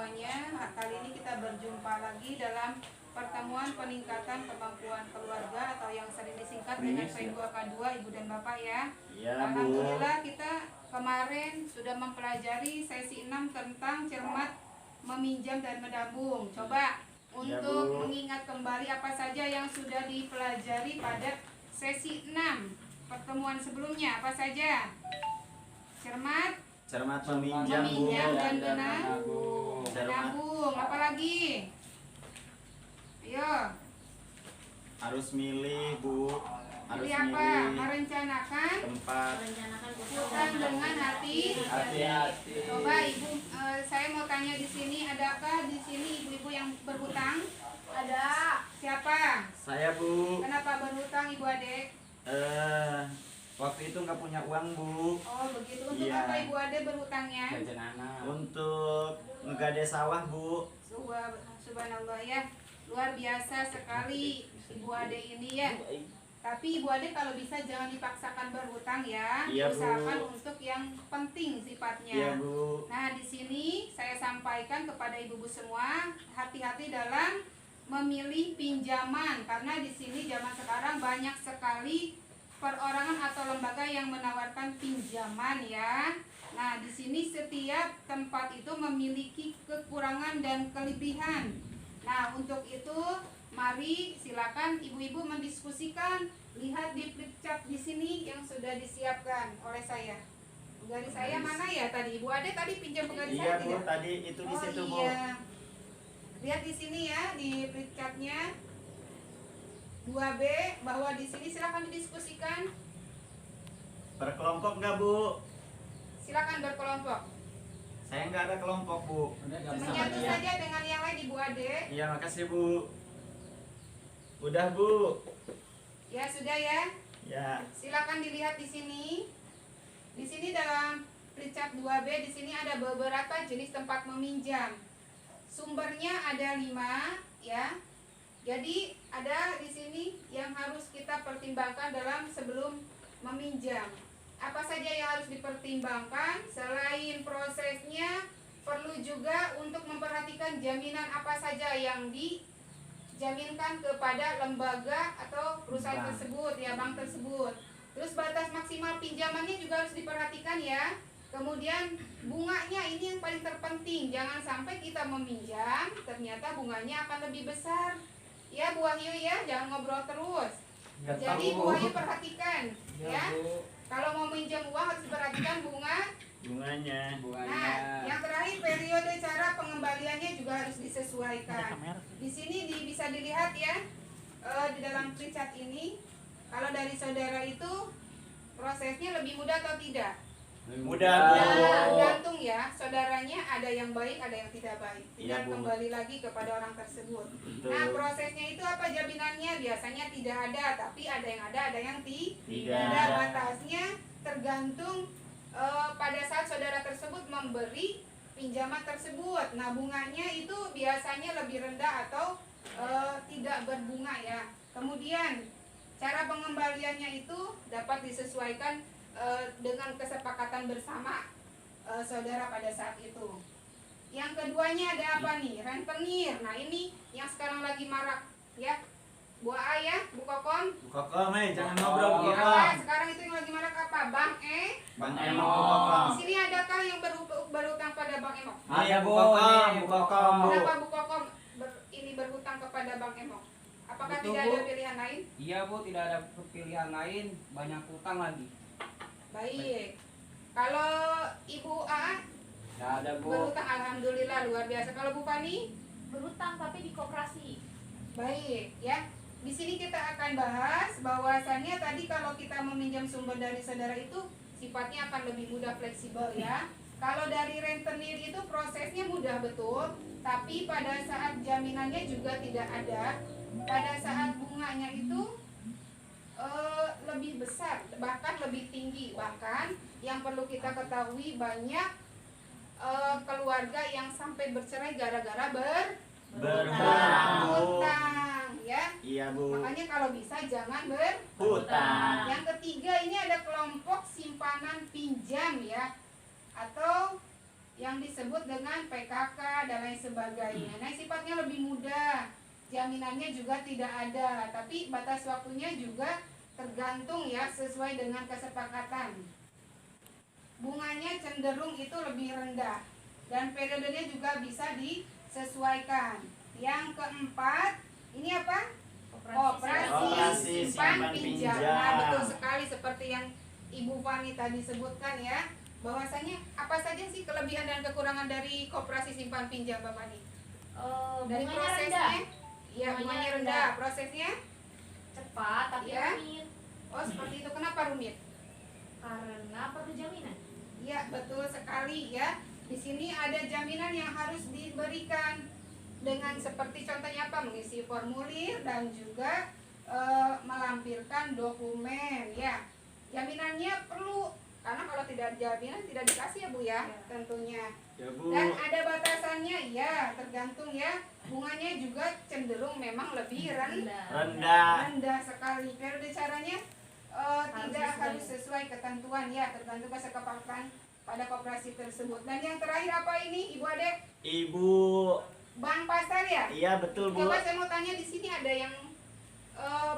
semuanya. Kali ini kita berjumpa lagi dalam pertemuan peningkatan kemampuan keluarga atau yang sering disingkat dengan P2K2 Ibu dan Bapak ya. Alhamdulillah kita kemarin sudah mempelajari sesi 6 tentang cermat, meminjam dan menabung. Coba untuk mengingat kembali apa saja yang sudah dipelajari pada sesi 6 pertemuan sebelumnya. Apa saja? Cermat, meminjam dan menabung. Apalagi? Ayo. Harus milih, Bu. Harus apa? Merencanakan tempat. Hutang dengan hati-hati. Coba Ibu, saya mau tanya di sini, adakah di sini ibu-ibu yang berhutang? Ada. Siapa? Saya, Bu. Kenapa berhutang Ibu Ade? Waktu itu nggak punya uang, Bu. Oh begitu. Untuk apa Ibu Ade berhutangnya? Untuk ngegade sawah, Bu. Subhanallah ya. Luar biasa sekali Ibu Ade ini ya. Tapi Ibu Ade kalau bisa jangan dipaksakan berhutang ya. Iya, Bu. Usahakan untuk yang penting sifatnya. Iya, Bu. Nah, di sini saya sampaikan kepada ibu-ibu semua, hati-hati dalam memilih pinjaman karena di sini zaman sekarang banyak sekali perorangan atau lembaga yang menawarkan pinjaman ya. Nah, di sini setiap tempat itu memiliki kekurangan dan kelebihan. Nah, untuk itu mari silakan ibu-ibu mendiskusikan. Lihat di flip chart di sini yang sudah disiapkan oleh saya. Penggaris saya mana ya tadi? Ibu Ade tadi pinjam penggaris saya Bu, tidak? tadi itu di situ, Bu. Iya. Lihat di sini ya di flip chartnya 2B bahwa di sini silakan didiskusikan. Berkelompok nggak, Bu? Silakan berkelompok. Saya nggak ada kelompok, Bu. Menyatu saja dengan yang lain Ibu Ade. Iya, makasih, Bu. Udah, Bu. Ya sudah ya. Ya. Silakan dilihat di sini. Di sini dalam flip chart 2B di sini ada beberapa jenis tempat meminjam. Sumbernya ada 5 ya. Jadi ada di sini yang harus kita pertimbangkan dalam sebelum meminjam. Apa saja yang harus dipertimbangkan? Selain prosesnya, perlu juga untuk memperhatikan jaminan apa saja yang dijaminkan kepada lembaga atau perusahaan tersebut, ya bank tersebut. Terus batas maksimal pinjamannya juga harus diperhatikan ya. Kemudian bunganya ini yang paling terpenting. Jangan sampai kita meminjam, ternyata bunganya akan lebih besar. Ya Bu Wahyu ya, jangan ngobrol terus. Jadi Bu Wahyu perhatikan ya. Kalau mau minjam uang harus diperhatikan Bunganya. Nah, yang terakhir periode cara pengembaliannya juga harus disesuaikan. Di sini bisa dilihat ya di dalam flip chart ini. Kalau dari saudara itu prosesnya lebih mudah atau tidak? Mudah, Bu. Tergantung ya, saudaranya ada yang baik, ada yang tidak baik. Tinggal Iya, Bu. kembali lagi kepada orang tersebut. Betul. Nah, prosesnya itu apa jaminannya? Biasanya tidak ada, tapi ada yang tidak. Batasnya tergantung pada saat saudara tersebut memberi pinjaman tersebut. Nah, bunganya itu biasanya lebih rendah atau tidak berbunga ya. Kemudian cara pengembaliannya itu dapat disesuaikan dengan kesepakatan bersama saudara pada saat itu. Yang keduanya ada apa nih? Rentenir. Nah ini yang sekarang lagi marak ya. Bu A ya, Bu Kokom. Bu Kokom, jangan ngobrol, Bu Apa? Kokom. Sekarang itu yang lagi marak apa? Bang Bang Emok, Bu Kokom. Di sini adakah yang berhutang pada Bang Emok? Iya, Bu Kokom, Bu Kokom, Bu. Kenapa Bu Kokom ini berhutang kepada Bang Emok? Apakah Betul, tidak Bu. ada pilihan lain? Iya Bu, tidak ada pilihan lain, banyak utang lagi. Baik. Kalau Ibu A Tidak ada Bu. berhutang, alhamdulillah luar biasa. Kalau Bu Fani Berhutang tapi di koperasi. baik ya. Di sini kita akan bahas bahwasannya tadi kalau kita meminjam sumber dari saudara itu sifatnya akan lebih mudah fleksibel ya. Kalau dari rentenir itu prosesnya mudah betul, tapi pada saat jaminannya juga tidak ada. Pada saat bunganya itu lebih besar, bahkan lebih tinggi. Bahkan yang perlu kita ketahui banyak keluarga yang sampai bercerai gara-gara berhutang ya. Iya, Bu. Makanya kalau bisa jangan Hutang. Yang ketiga ini ada kelompok simpanan pinjam ya, atau yang disebut dengan PKK dan lain sebagainya. Nah, sifatnya lebih mudah, jaminannya juga tidak ada, tapi batas waktunya juga tergantung ya sesuai dengan kesepakatan. Bunganya cenderung itu lebih rendah dan periodenya juga bisa disesuaikan. Yang keempat, ini apa? Operasi simpan pinjam. Nah, betul sekali seperti yang Ibu Fani tadi sebutkan ya. Bahwasanya apa saja sih kelebihan dan kekurangan dari koperasi simpan pinjam, Bapak Fani? Dari Bunganya prosesnya? rendah. Iya, Bunganya bunganya rendah. rendah. Prosesnya? Cepat tapi Ya. rumit. Oh, seperti itu. Kenapa rumit? Karena perlu jaminan. Ya, betul sekali ya. Di sini ada jaminan yang harus diberikan dengan seperti contohnya apa? Mengisi formulir dan juga melampirkan dokumen ya. Jaminannya perlu karena kalau tidak jaminan tidak dikasih ya Bu ya, tentunya. Ya Bu. Dan ada batasannya ya, tergantung ya. Bunganya juga cenderung memang lebih Rendah. rendah sekali. Periode caranya tidak harus sesuai ketentuan ya, tergantung kesepakatan pada koperasi tersebut. Dan yang terakhir apa ini, Ibu Ade? Ibu. Bank pasar ya? Iya betul Bu. Coba saya mau tanya di sini ada yang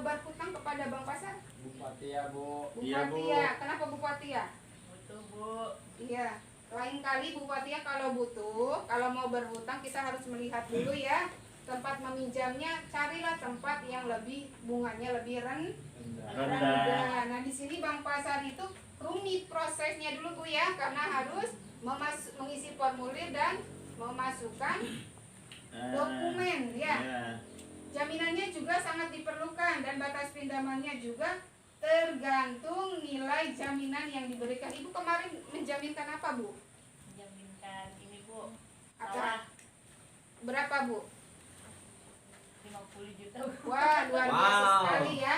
berhutang kepada bank pasar? Bupati ya Bu. Bu Iya, Bu. Fatia. Kenapa Bu Fatia? Betul Bu. Iya. Lain kali Bu Fatia kalau butuh, kalau mau berhutang kita harus melihat dulu ya tempat meminjamnya. Carilah tempat yang lebih bunganya lebih rendah. Nah di sini bank pasar itu rumit prosesnya dulu Bu ya, karena harus mengisi formulir dan memasukkan dokumen ya. Jaminannya juga sangat diperlukan dan batas pinjamannya juga tergantung nilai jaminan yang diberikan. Ibu kemarin menjaminkan apa Bu? Menjaminkan ini Bu. Apa? Sawah Berapa Bu? 50 juta. Wah luar biasa Wow. sekali ya.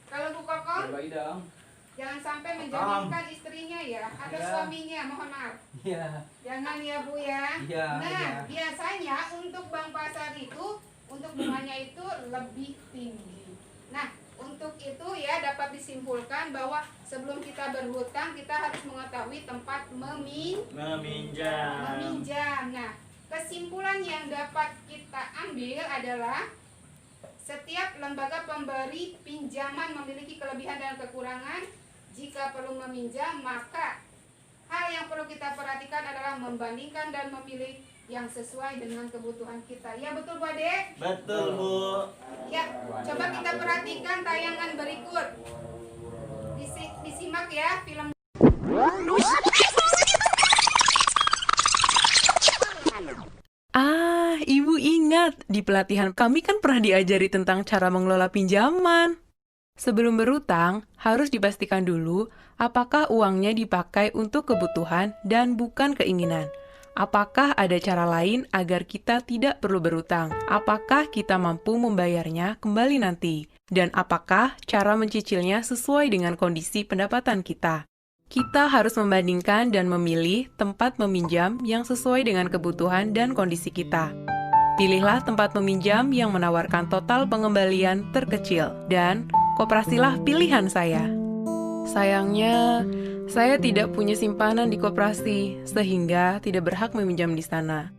Kalau Bu Kokom Coba dong. jangan sampai menjaminkan istrinya ya atau Ya. suaminya, mohon maaf. Iya. Jangan ya Bu ya. Iya, Nah iya. biasanya untuk bank pasar itu untuk bunganya itu lebih tinggi. Nah untuk itu ya dapat disimpulkan bahwa sebelum kita berhutang kita harus mengetahui tempat Meminjam. meminjam. Nah kesimpulan yang dapat kita ambil adalah setiap lembaga pemberi pinjaman memiliki kelebihan dan kekurangan. Jika perlu meminjam, maka hal yang perlu kita perhatikan adalah membandingkan dan memilih yang sesuai dengan kebutuhan kita. Ya betul Bu Ade? Betul Bu. Ya, coba kita perhatikan tayangan berikut. Disimak ya film. Ah, Ibu ingat, di pelatihan kami kan pernah diajari tentang cara mengelola pinjaman. Sebelum berutang, harus dipastikan dulu apakah uangnya dipakai untuk kebutuhan dan bukan keinginan. Apakah ada cara lain agar kita tidak perlu berutang? Apakah kita mampu membayarnya kembali nanti? Dan apakah cara mencicilnya sesuai dengan kondisi pendapatan kita? Kita harus membandingkan dan memilih tempat meminjam yang sesuai dengan kebutuhan dan kondisi kita. Pilihlah tempat meminjam yang menawarkan total pengembalian terkecil, dan koperasilah pilihan saya. Sayangnya, saya tidak punya simpanan di koperasi, sehingga tidak berhak meminjam di sana.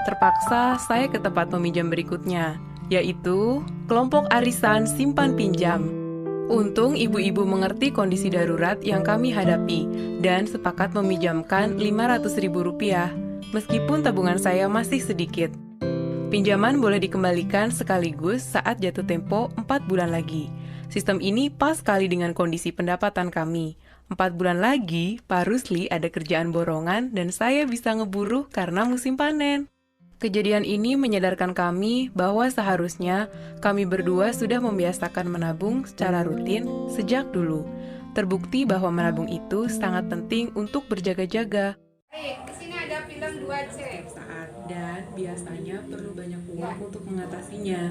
Terpaksa saya ke tempat meminjam berikutnya, yaitu kelompok arisan simpan pinjam. Untung ibu-ibu mengerti kondisi darurat yang kami hadapi dan sepakat meminjamkan Rp500.000, meskipun tabungan saya masih sedikit. Pinjaman boleh dikembalikan sekaligus saat jatuh tempo 4 bulan lagi. Sistem ini pas sekali dengan kondisi pendapatan kami. 4 bulan lagi, Pak Rusli ada kerjaan borongan dan saya bisa ngeburu karena musim panen. Kejadian ini menyadarkan kami bahwa seharusnya kami berdua sudah membiasakan menabung secara rutin sejak dulu. Terbukti bahwa menabung itu sangat penting untuk berjaga-jaga. Baik, di sini ada film 2C. Dan biasanya perlu banyak uang untuk mengatasinya.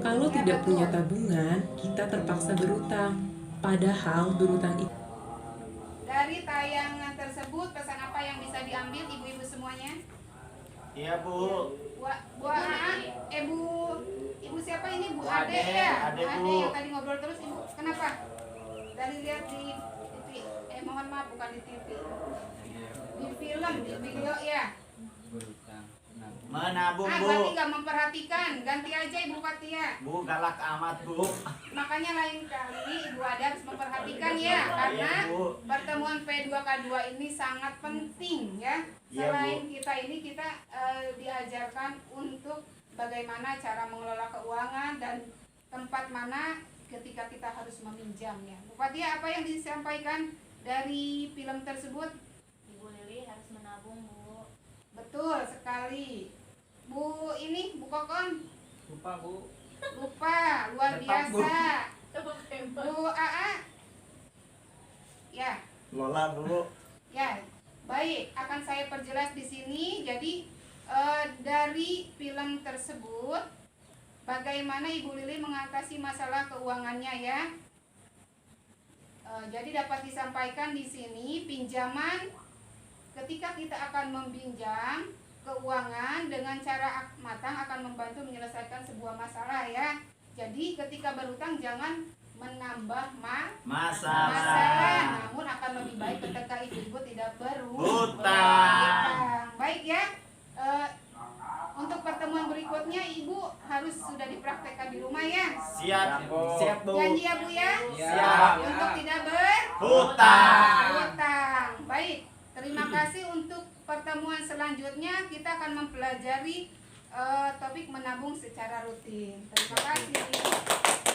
Kalau tidak punya tabungan, kita terpaksa berutang. Padahal berutang itu Dari tayangan tersebut pesan apa yang bisa diambil ibu-ibu semuanya? Iya Bu. Bu Ana, Ibu siapa ini? Bu Bu Ade Ade, ya? Ade, Bu Ade Bu. yang tadi ngobrol terus Ibu. Kenapa? Dari lihat di TV. Mohon maaf bukan di TV. Di film, di video ya. Berutang. Menabung, Berarti Bu. nggak memperhatikan. Ganti aja Ibu Fatia. Bu, galak amat, Bu. Makanya lain kali Ibu Ada harus memperhatikan ya, karena Iya, Bu. pertemuan P2K2 ini sangat penting ya. Iya, Selain kita ini kita diajarkan untuk bagaimana cara mengelola keuangan dan tempat mana ketika kita harus meminjam ya. Bu Fatia, apa yang disampaikan dari film tersebut? Ibu Lili harus menabung, Bu. Betul sekali. Bu ini, Bu Kokon, Lupa, Bu. lupa, luar Tetap, Bu. biasa. Tebak tembak. Bu AA, ya. Lola, Bu. Ya, baik. Akan saya perjelas di sini. Jadi dari film tersebut, bagaimana Ibu Lili mengatasi masalah keuangannya ya. Jadi dapat disampaikan di sini pinjaman ketika kita akan meminjam keuangan dengan cara matang akan membantu menyelesaikan sebuah masalah ya. Jadi ketika berhutang jangan menambah masalah, Masalah. namun akan lebih baik ketika ibu-ibu tidak Hutang. Baik ya. Untuk pertemuan berikutnya ibu harus sudah dipraktekkan di rumah ya. Siap, siap, Bu. Janji ya Bu ya. Siap. Untuk tidak Hutang. berhutang. Baik. Terima kasih untuk pertemuan selanjutnya kita akan mempelajari topik menabung secara rutin. Terima kasih.